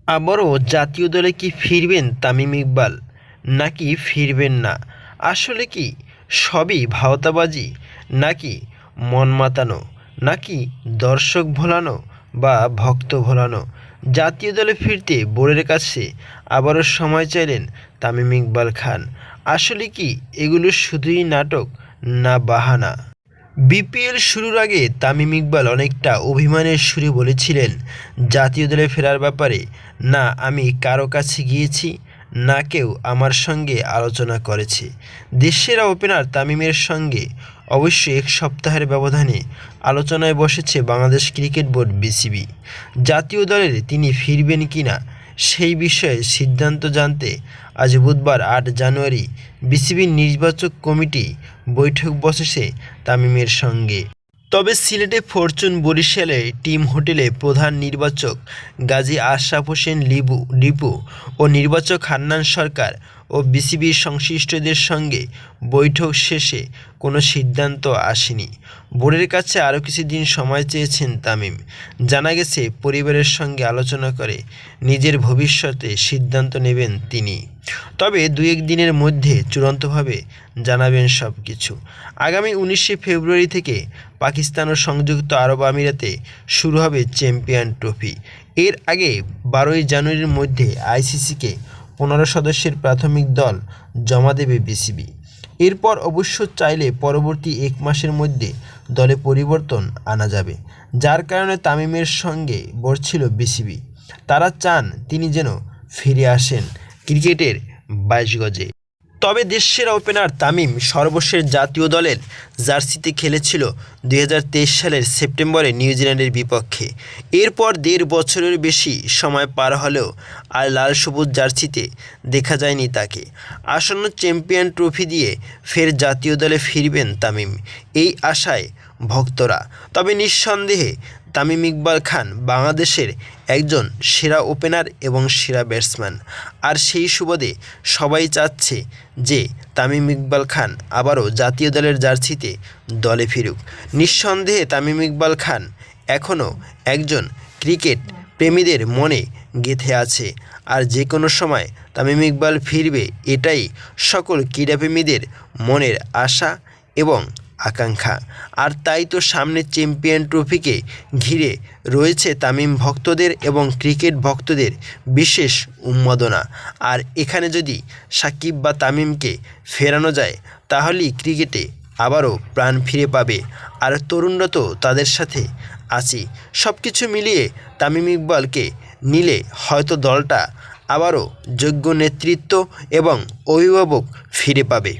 আবারও জাতীয় দলে কি ফিরবেন তামিম ইকবাল, নাকি ফিরবেন না? আসলে কি সবই ভাওতাবাজি, নাকি মন মাতানো, নাকি দর্শক ভোলানো বা ভক্ত ভোলানো? জাতীয় দলে ফিরতে বোর্ডের কাছে আবারও সময় চাইলেন তামিম ইকবাল খান। আসলে কি এগুলো শুধুই নাটক, না বাহানা? বিপিএল শুরুর আগে তামিম ইকবাল অনেকটা অভিমানের সুরে বলেছিলেন জাতীয় দলে ফেরার ব্যাপারে, না আমি কারো কাছে গিয়েছি, না কেউ আমার সঙ্গে আলোচনা করেছে। দেশসেরা ওপেনার তামিমের সঙ্গে অবশ্য এক সপ্তাহের ব্যবধানে আলোচনায় বসেছে বাংলাদেশ ক্রিকেট বোর্ড বিসিবি। জাতীয় দলের তিনি ফিরবেন কিনা সেই বিষয়ে সিদ্ধান্ত জানতে আজ বুধবার ৮ জানুয়ারি বিসিবির নির্বাচক কমিটি বৈঠক বসেছে তামিমের সঙ্গে। তবে সিলেটে ফরচুন বরিশালে টিম হোটেলে প্রধান নির্বাচক গাজী আশরাফ হোসেন লিপু ও নির্বাচক হান্নান সরকার ও বিসিবির সংশ্লিষ্টদের সঙ্গে বৈঠক শেষে কোনো সিদ্ধান্ত আসেনি। বোর্ডের কাছে আরও কিছুদিন সময় চেয়েছেন তামিম। জানা গেছে পরিবারের সঙ্গে আলোচনা করে নিজের ভবিষ্যতে সিদ্ধান্ত নেবেন তিনি। তবে ২-১ দিনের মধ্যে চূড়ান্তভাবে জানাবেন সব কিছু। আগামী ১৯শে ফেব্রুয়ারি থেকে পাকিস্তান ও সংযুক্ত আরব আমিরাতে শুরু হবে চ্যাম্পিয়ন ট্রফি। এর আগে ১২ই জানুয়ারির মধ্যে আইসিসিকে ১৫ সদস্যের প্রাথমিক দল জমা দেবে বিসিবি। এরপর অবশ্য চাইলে পরবর্তী ১ মাসের মধ্যে দলে পরিবর্তন আনা যাবে, যার কারণে তামিমের সঙ্গে বসছিল বিসিবি। তারা চান তিনি যেন ফিরে আসেন ক্রিকেটের ২২ গজে। তবে দেশসেরা ওপেনার তামিম সর্বশেষ জাতীয় দলের জার্সিতে খেলেছিল ২০২৩ সালের সেপ্টেম্বরে নিউজিল্যান্ডের বিপক্ষে। এরপর ১.৫ বছরের বেশি সময় পার হলেও আর লাল সবুজ জার্সিতে দেখা যায়নি তাকে। আসন্ন চ্যাম্পিয়ন ট্রফি দিয়ে ফের জাতীয় দলে ফিরবেন তামিম, এই আশায় ভক্তরা। তবে নিঃসন্দেহে তামিম ইকবাল খান বাংলাদেশের একজন সেরা ওপেনার এবং সেরা ব্যাটসম্যান। আর সেই সুবাদে সবাই চাচ্ছে যে তামিম ইকবাল খান আবারও জাতীয় দলের জার্সিতে দলে ফিরুক। নিঃসন্দেহে তামিম ইকবাল খান এখনও একজন ক্রিকেট প্রেমীদের মনে গেঁথে আছে। আর যে কোনো সময় তামিম ইকবাল ফিরবে, এটাই সকল ক্রীড়াপ্রেমীদের মনের আশা এবং আকাঙ্ক্ষা। আর তাই তো সামনে চ্যাম্পিয়ন ট্রফিকে ঘিরে রয়েছে তামিম ভক্তদের এবং ক্রিকেট ভক্তদের বিশেষ উন্মাদনা। আর এখানে যদি সাকিব বা তামিমকে ফেরানো যায়, তাহলেই ক্রিকেটে আবারও প্রাণ ফিরে পাবে। আর তরুণরা তো তাদের সাথে আছে। সব কিছু মিলিয়ে তামিম ইকবালকে নিলে হয়তো দলটা আবারও যোগ্য নেতৃত্ব এবং অভিভাবক ফিরে পাবে।